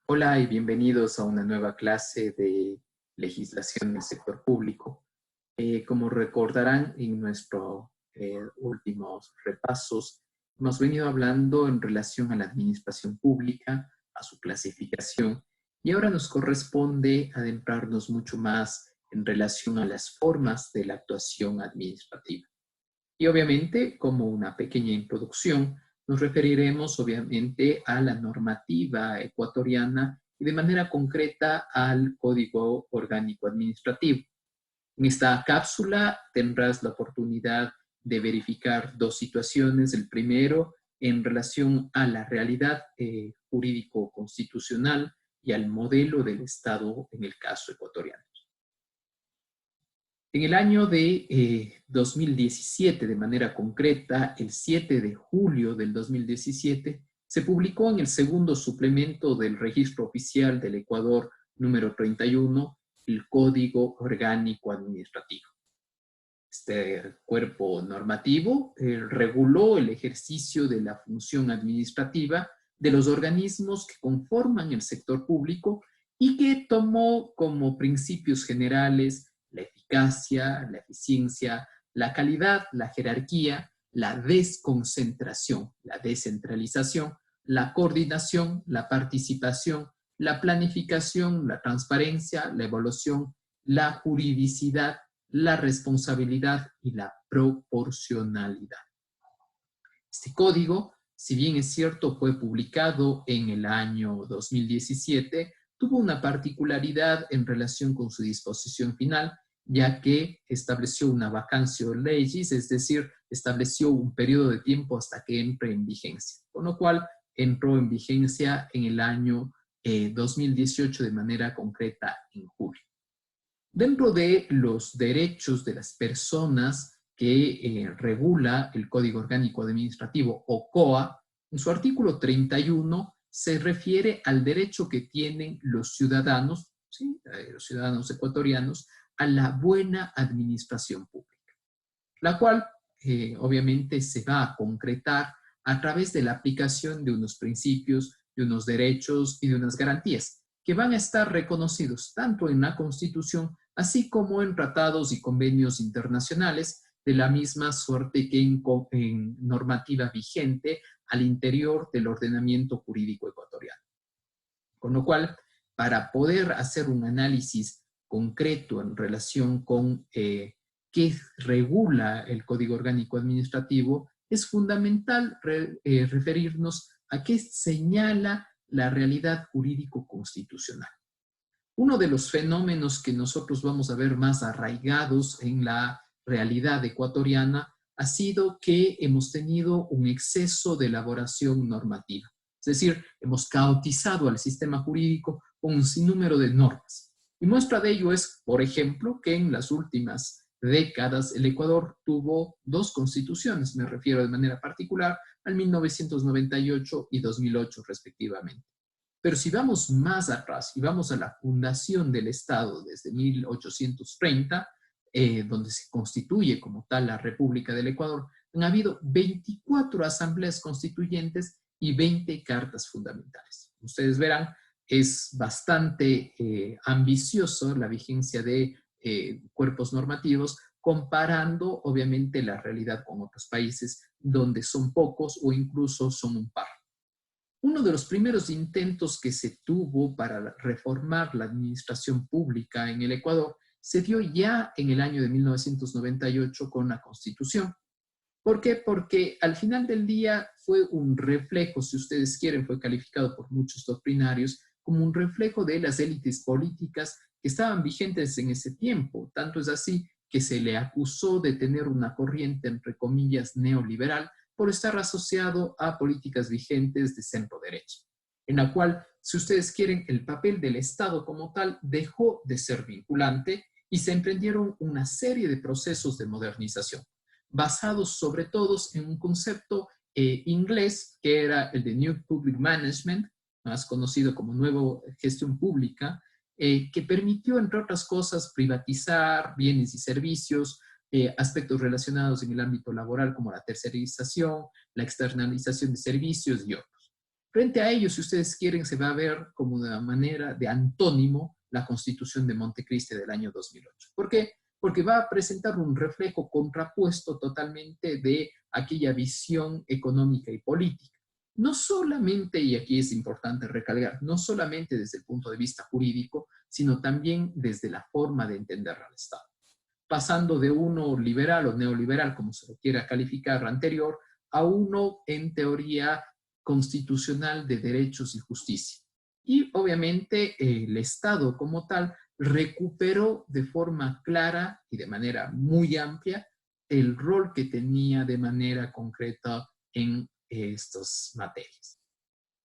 Hola y bienvenidos a una nueva clase de legislación del sector público. Como recordarán en nuestros últimos repasos, hemos venido hablando en relación a la administración pública, a su clasificación, y ahora nos corresponde adentrarnos mucho más en relación a las formas de la actuación administrativa. Y obviamente, como una pequeña introducción, nos referiremos obviamente a la normativa ecuatoriana y de manera concreta al Código Orgánico Administrativo. En esta cápsula tendrás la oportunidad de verificar dos situaciones. El primero, en relación a la realidad jurídico-constitucional y al modelo del Estado en el caso ecuatoriano. En el año de 2017, de manera concreta, el 7 de julio del 2017, se publicó en el segundo suplemento del Registro Oficial del Ecuador número 31, el Código Orgánico Administrativo. Este cuerpo normativo reguló el ejercicio de la función administrativa de los organismos que conforman el sector público y que tomó como principios generales la eficacia, la eficiencia, la calidad, la jerarquía, la desconcentración, la descentralización, la coordinación, la participación, la planificación, la transparencia, la evaluación, la juridicidad, la responsabilidad y la proporcionalidad. Este código, si bien es cierto, fue publicado en el año 2017, tuvo una particularidad en relación con su disposición final, ya que estableció una vacatio legis, es decir, estableció un periodo de tiempo hasta que entre en vigencia, con lo cual entró en vigencia en el año 2018 de manera concreta en julio. Dentro de los derechos de las personas que regula el Código Orgánico Administrativo o COA, en su artículo 31 se refiere al derecho que tienen los ciudadanos, ¿sí? Los ciudadanos ecuatorianos, a la buena administración pública, la cual obviamente se va a concretar a través de la aplicación de unos principios, de unos derechos y de unas garantías que van a estar reconocidos tanto en la Constitución así como en tratados y convenios internacionales, de la misma suerte que en normativa vigente al interior del ordenamiento jurídico ecuatoriano. Con lo cual, para poder hacer un análisis concreto en relación con qué regula el Código Orgánico Administrativo, es fundamental referirnos a qué señala la realidad jurídico-constitucional. Uno de los fenómenos que nosotros vamos a ver más arraigados en la realidad ecuatoriana ha sido que hemos tenido un exceso de elaboración normativa. Es decir, hemos caotizado al sistema jurídico con un sinnúmero de normas. Y muestra de ello es, por ejemplo, que en las últimas décadas el Ecuador tuvo dos constituciones, me refiero de manera particular al 1998 y 2008 respectivamente. Pero si vamos más atrás y vamos a la fundación del Estado desde 1830, donde se constituye como tal la República del Ecuador, han habido 24 asambleas constituyentes y 20 cartas fundamentales. Ustedes verán, es bastante ambicioso la vigencia de cuerpos normativos, comparando obviamente la realidad con otros países donde son pocos o incluso son un par. Uno de los primeros intentos que se tuvo para reformar la administración pública en el Ecuador se dio ya en el año de 1998 con la Constitución. ¿Por qué? Porque al final del día fue un reflejo, si ustedes quieren, fue calificado por muchos doctrinarios como un reflejo de las élites políticas que estaban vigentes en ese tiempo. Tanto es así que se le acusó de tener una corriente, entre comillas, neoliberal, por estar asociado a políticas vigentes de centro derecha, en la cual, si ustedes quieren, el papel del Estado como tal dejó de ser vinculante y se emprendieron una serie de procesos de modernización, basados sobre todo en un concepto inglés que era el de New Public Management, más conocido como Nueva Gestión Pública, que permitió, entre otras cosas, privatizar bienes y servicios, aspectos relacionados en el ámbito laboral como la tercerización, la externalización de servicios y otros. Frente a ello, si ustedes quieren, se va a ver como una manera de antónimo la Constitución de Montecristi del año 2008. ¿Por qué? Porque va a presentar un reflejo contrapuesto totalmente de aquella visión económica y política. No solamente, y aquí es importante recalcar, no solamente desde el punto de vista jurídico, sino también desde la forma de entender al Estado. Pasando de uno liberal o neoliberal, como se lo quiera calificar anterior, a uno en teoría constitucional de derechos y justicia. Y obviamente el Estado como tal recuperó de forma clara y de manera muy amplia el rol que tenía de manera concreta en estas materias.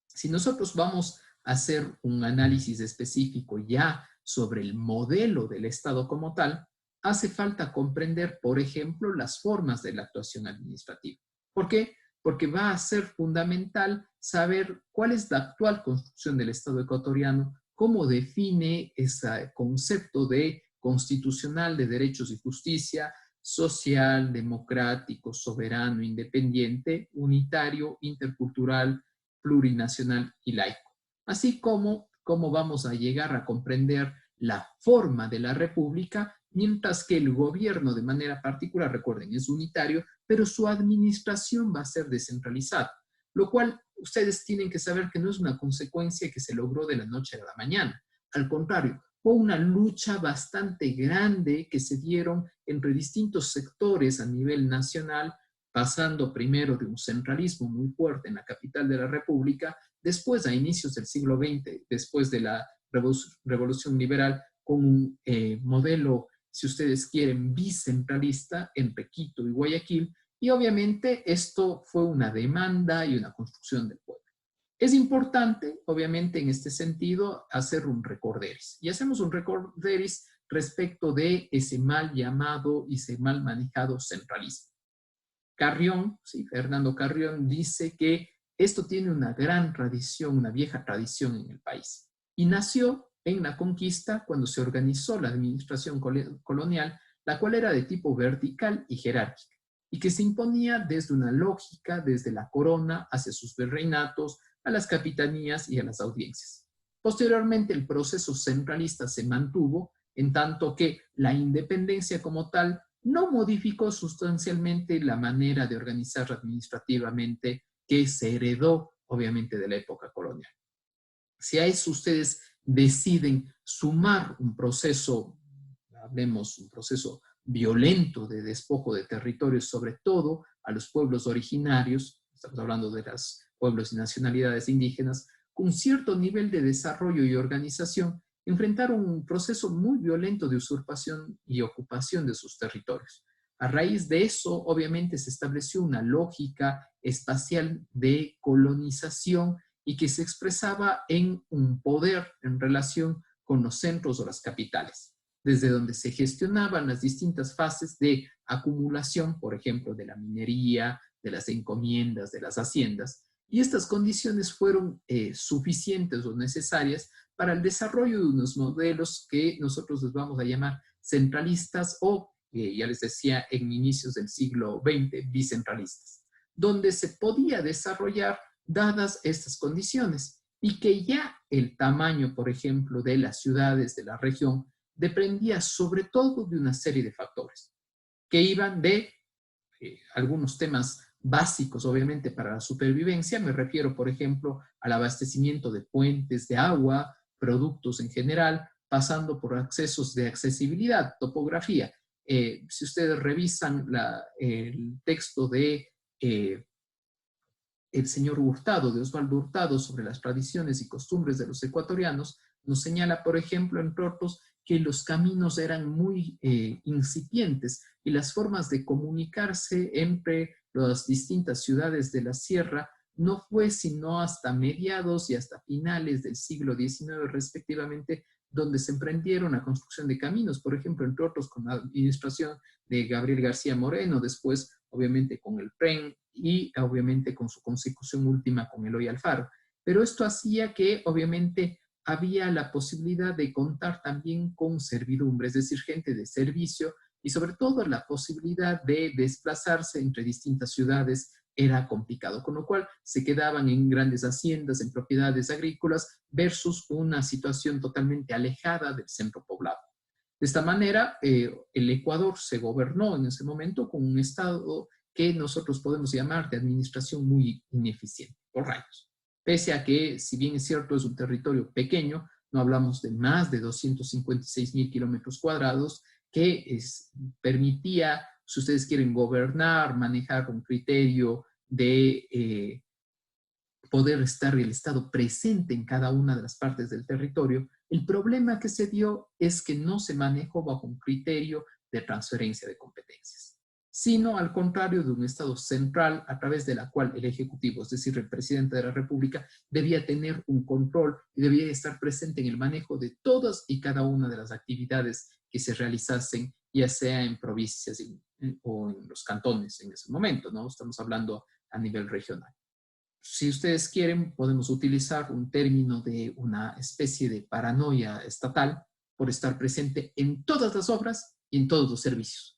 Si nosotros vamos a hacer un análisis específico ya sobre el modelo del Estado como tal, hace falta comprender, por ejemplo, las formas de la actuación administrativa. ¿Por qué? Porque va a ser fundamental saber cuál es la actual construcción del Estado ecuatoriano, cómo define ese concepto de constitucional de derechos y justicia, social, democrático, soberano, independiente, unitario, intercultural, plurinacional y laico. Así como cómo vamos a llegar a comprender la forma de la república, mientras que el gobierno de manera particular, recuerden, es unitario, pero su administración va a ser descentralizada, lo cual ustedes tienen que saber que no es una consecuencia que se logró de la noche a la mañana. Al contrario, fue una lucha bastante grande que se dieron entre distintos sectores a nivel nacional, pasando primero de un centralismo muy fuerte en la capital de la República, después a inicios del siglo XX, después de la Revolución Liberal, con un modelo, si ustedes quieren, bicentralista entre Quito y Guayaquil, y obviamente esto fue una demanda y una construcción del pueblo. Es importante, obviamente, en este sentido, hacer un recorderis. Y hacemos un recorderis respecto de ese mal llamado y ese mal manejado centralismo. Carrión, sí, Fernando Carrión, dice que esto tiene una gran tradición, una vieja tradición en el país. Y nació en la conquista cuando se organizó la administración colonial, la cual era de tipo vertical y jerárquica, y que se imponía desde una lógica, desde la corona hacia sus virreinatos, a las capitanías y a las audiencias. Posteriormente, el proceso centralista se mantuvo, en tanto que la independencia como tal no modificó sustancialmente la manera de organizar administrativamente que se heredó, obviamente, de la época colonial. Si a eso ustedes deciden sumar un proceso, hablemos, un proceso violento de despojo de territorios, sobre todo a los pueblos originarios, estamos hablando de los pueblos y nacionalidades indígenas, con cierto nivel de desarrollo y organización, enfrentaron un proceso muy violento de usurpación y ocupación de sus territorios. A raíz de eso, obviamente, se estableció una lógica espacial de colonización y que se expresaba en un poder en relación con los centros o las capitales, desde donde se gestionaban las distintas fases de acumulación, por ejemplo, de la minería, de las encomiendas, de las haciendas, y estas condiciones fueron suficientes o necesarias para el desarrollo de unos modelos que nosotros les vamos a llamar centralistas o, ya les decía, en inicios del siglo XX, bicentralistas, donde se podía desarrollar dadas estas condiciones y que ya el tamaño, por ejemplo, de las ciudades de la región dependía sobre todo de una serie de factores que iban de algunos temas básicos, obviamente, para la supervivencia. Me refiero, por ejemplo, al abastecimiento de fuentes de agua, productos en general, pasando por accesos de accesibilidad, topografía. Si ustedes revisan el texto de el señor Hurtado, de Osvaldo Hurtado, sobre las tradiciones y costumbres de los ecuatorianos, nos señala, por ejemplo, entre otros, que los caminos eran muy incipientes y las formas de comunicarse entre las distintas ciudades de la sierra no fue sino hasta mediados y hasta finales del siglo XIX, respectivamente, donde se emprendieron la construcción de caminos, por ejemplo, entre otros con la administración de Gabriel García Moreno, después, obviamente, con el PREN y, obviamente, con su consecución última con Eloy Alfaro. Pero esto hacía que, obviamente, había la posibilidad de contar también con servidumbre, es decir, gente de servicio, y sobre todo la posibilidad de desplazarse entre distintas ciudades era complicado, con lo cual se quedaban en grandes haciendas, en propiedades agrícolas, versus una situación totalmente alejada del centro poblado. De esta manera, el Ecuador se gobernó en ese momento con un Estado que nosotros podemos llamar de administración muy ineficiente, por rayos. Pese a que, si bien es cierto, es un territorio pequeño, no hablamos de más de 256.000 kilómetros cuadrados, que permitía, si ustedes quieren gobernar, manejar un criterio de poder estar el Estado presente en cada una de las partes del territorio. El problema que se dio es que no se manejó bajo un criterio de transferencia de competencias, sino al contrario de un Estado central a través de la cual el Ejecutivo, es decir, el presidente de la República, debía tener un control y debía estar presente en el manejo de todas y cada una de las actividades que se realizasen, ya sea en provincias o en los cantones en ese momento, ¿no? Estamos hablando a nivel regional. Si ustedes quieren, podemos utilizar un término de una especie de paranoia estatal por estar presente en todas las obras y en todos los servicios.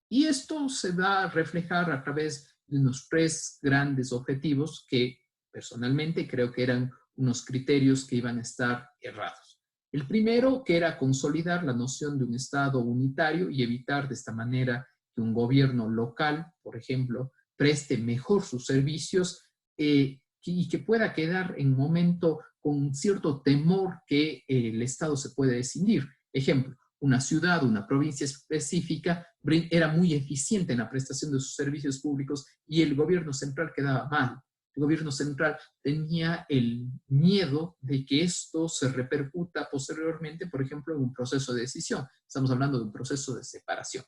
Y esto se va a reflejar a través de unos 3 grandes objetivos que personalmente creo que eran unos criterios que iban a estar errados. El primero, que era consolidar la noción de un Estado unitario y evitar de esta manera que un gobierno local, por ejemplo, preste mejor sus servicios y que pueda quedar en un momento con cierto temor que el Estado se puede escindir. Ejemplo, una ciudad, una provincia específica era muy eficiente en la prestación de sus servicios públicos y el gobierno central quedaba mal. El gobierno central tenía el miedo de que esto se repercuta posteriormente, por ejemplo, en un proceso de decisión. Estamos hablando de un proceso de separación.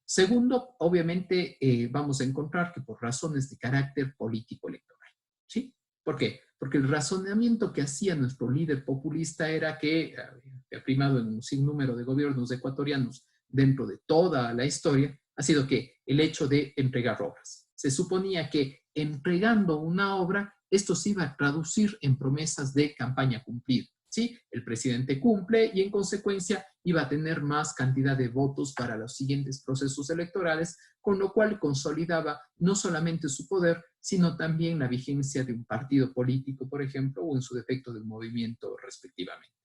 Segundo, obviamente vamos a encontrar que por razones de carácter político electoral. ¿Sí? ¿Por qué? Porque el razonamiento que hacía nuestro líder populista era que ha primado en un sinnúmero de gobiernos ecuatorianos dentro de toda la historia, ha sido que el hecho de entregar obras. Se suponía que entregando una obra, esto se iba a traducir en promesas de campaña cumplida. ¿Sí? El presidente cumple y en consecuencia iba a tener más cantidad de votos para los siguientes procesos electorales, con lo cual consolidaba no solamente su poder, sino también la vigencia de un partido político, por ejemplo, o en su defecto de un movimiento respectivamente.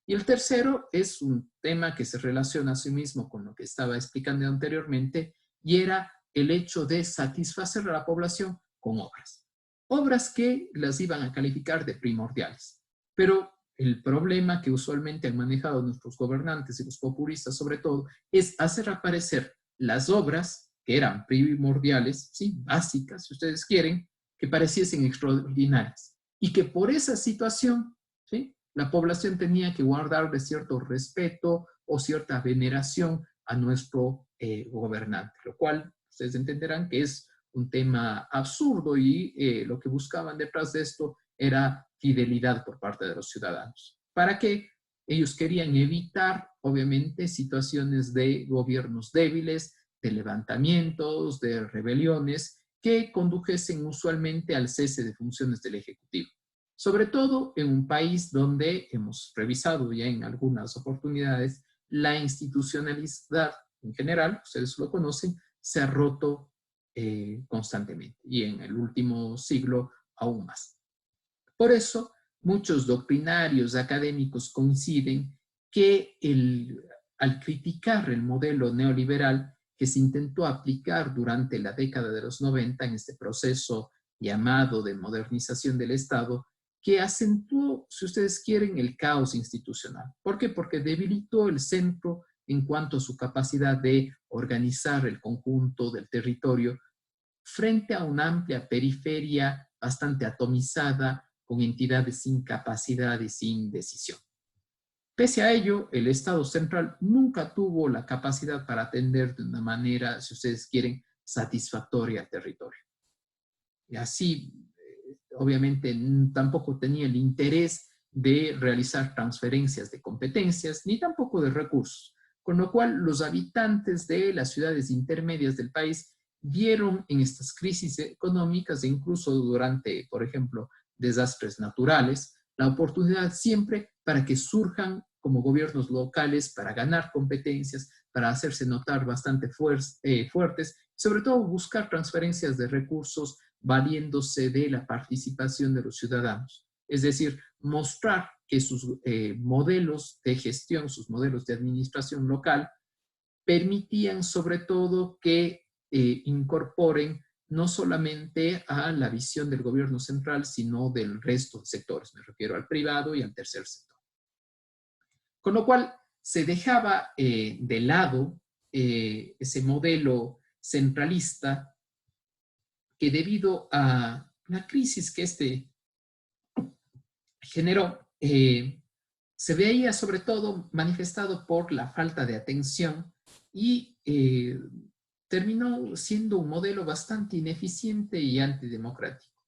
Y el tercero es un tema que se relaciona a sí mismo con lo que estaba explicando anteriormente, y era el hecho de satisfacer a la población con obras. Obras que las iban a calificar de primordiales. Pero el problema que usualmente han manejado nuestros gobernantes y los populistas sobre todo es hacer aparecer las obras que eran primordiales, ¿sí? Básicas, si ustedes quieren, que pareciesen extraordinarias. Y que por esa situación, ¿sí? La población tenía que guardarle cierto respeto o cierta veneración a nuestro gobernante, lo cual ustedes entenderán que es un tema absurdo y lo que buscaban detrás de esto era fidelidad por parte de los ciudadanos. ¿Para qué? Ellos querían evitar, obviamente, situaciones de gobiernos débiles, de levantamientos, de rebeliones que condujesen usualmente al cese de funciones del Ejecutivo. Sobre todo en un país donde hemos revisado ya en algunas oportunidades la institucionalidad en general, ustedes lo conocen, se ha roto constantemente y en el último siglo aún más. Por eso, muchos doctrinarios académicos coinciden que al criticar el modelo neoliberal que se intentó aplicar durante la década de los 90 en este proceso llamado de modernización del Estado, que acentuó, si ustedes quieren, el caos institucional. ¿Por qué? Porque debilitó el centro en cuanto a su capacidad de organizar el conjunto del territorio frente a una amplia periferia bastante atomizada, con entidades sin capacidad y sin decisión. Pese a ello, el Estado central nunca tuvo la capacidad para atender de una manera, si ustedes quieren, satisfactoria al territorio. Y así, obviamente, tampoco tenía el interés de realizar transferencias de competencias, ni tampoco de recursos, con lo cual los habitantes de las ciudades intermedias del país vieron en estas crisis económicas e incluso durante, por ejemplo, desastres naturales, la oportunidad siempre para que surjan como gobiernos locales para ganar competencias, para hacerse notar bastante fuertes, sobre todo buscar transferencias de recursos valiéndose de la participación de los ciudadanos. Es decir, mostrar que sus modelos de gestión, sus modelos de administración local, permitían sobre todo que incorporen no solamente a la visión del gobierno central, sino del resto de sectores. Me refiero al privado y al tercer sector. Con lo cual, se dejaba de lado ese modelo centralista que debido a la crisis que este generó, se veía sobre todo manifestado por la falta de atención y terminó siendo un modelo bastante ineficiente y antidemocrático.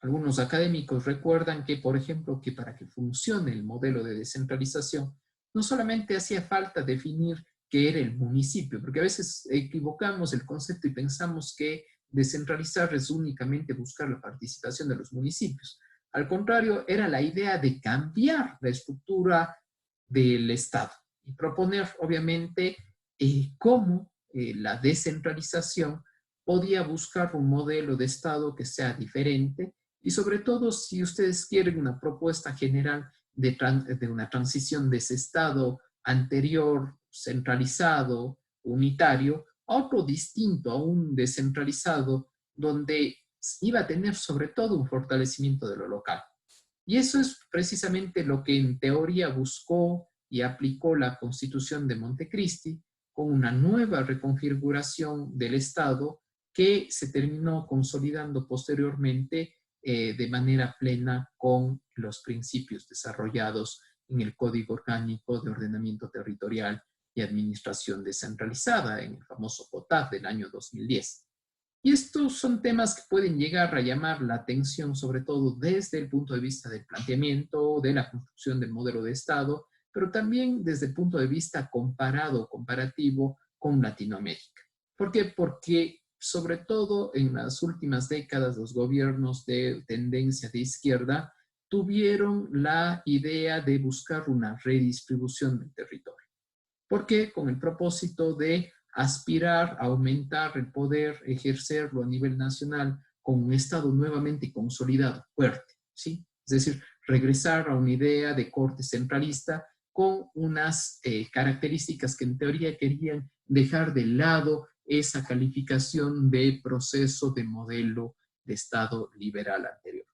Algunos académicos recuerdan que, por ejemplo, que para que funcione el modelo de descentralización, no solamente hacía falta definir qué era el municipio, porque a veces equivocamos el concepto y pensamos que descentralizar es únicamente buscar la participación de los municipios. Al contrario, era la idea de cambiar la estructura del Estado y proponer, obviamente, cómo la descentralización podía buscar un modelo de Estado que sea diferente y sobre todo si ustedes quieren una propuesta general de una transición de ese Estado anterior, centralizado, unitario, a otro distinto, a un descentralizado, donde iba a tener sobre todo un fortalecimiento de lo local. Y eso es precisamente lo que en teoría buscó y aplicó la Constitución de Montecristi, con una nueva reconfiguración del Estado que se terminó consolidando posteriormente de manera plena con los principios desarrollados en el Código Orgánico de Ordenamiento Territorial y Administración Descentralizada, en el famoso COTAD del año 2010. Y estos son temas que pueden llegar a llamar la atención, sobre todo desde el punto de vista del planteamiento, de la construcción del modelo de Estado, pero también desde el punto de vista comparativo con Latinoamérica. ¿Por qué? Porque sobre todo en las últimas décadas los gobiernos de tendencia de izquierda tuvieron la idea de buscar una redistribución del territorio. ¿Por qué? Con el propósito de aspirar a aumentar el poder, ejercerlo a nivel nacional con un Estado nuevamente consolidado, fuerte, ¿sí? Es decir, regresar a una idea de corte centralista con unas características que en teoría querían dejar de lado esa calificación de proceso de modelo de Estado liberal anterior.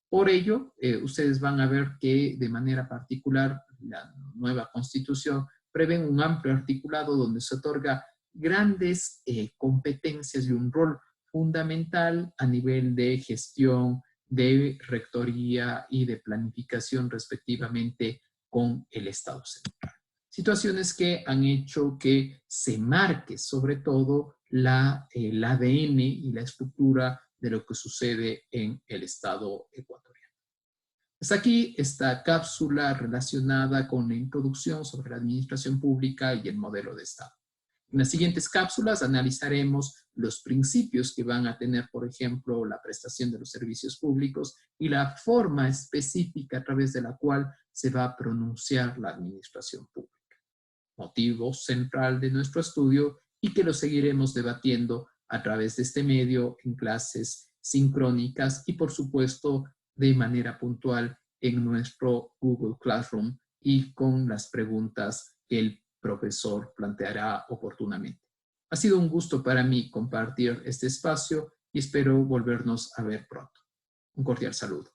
Por ello, ustedes van a ver que de manera particular la nueva Constitución prevé un amplio articulado donde se otorga grandes competencias y un rol fundamental a nivel de gestión, de rectoría y de planificación respectivamente con el Estado central. Situaciones que han hecho que se marque sobre todo el ADN y la estructura de lo que sucede en el Estado ecuatoriano. Hasta aquí esta cápsula relacionada con la introducción sobre la administración pública y el modelo de Estado. En las siguientes cápsulas analizaremos los principios que van a tener, por ejemplo, la prestación de los servicios públicos y la forma específica a través de la cual se va a pronunciar la administración pública. Motivo central de nuestro estudio y que lo seguiremos debatiendo a través de este medio en clases sincrónicas y, por supuesto, de manera puntual en nuestro Google Classroom y con las preguntas que el profesor planteará oportunamente. Ha sido un gusto para mí compartir este espacio y espero volvernos a ver pronto. Un cordial saludo.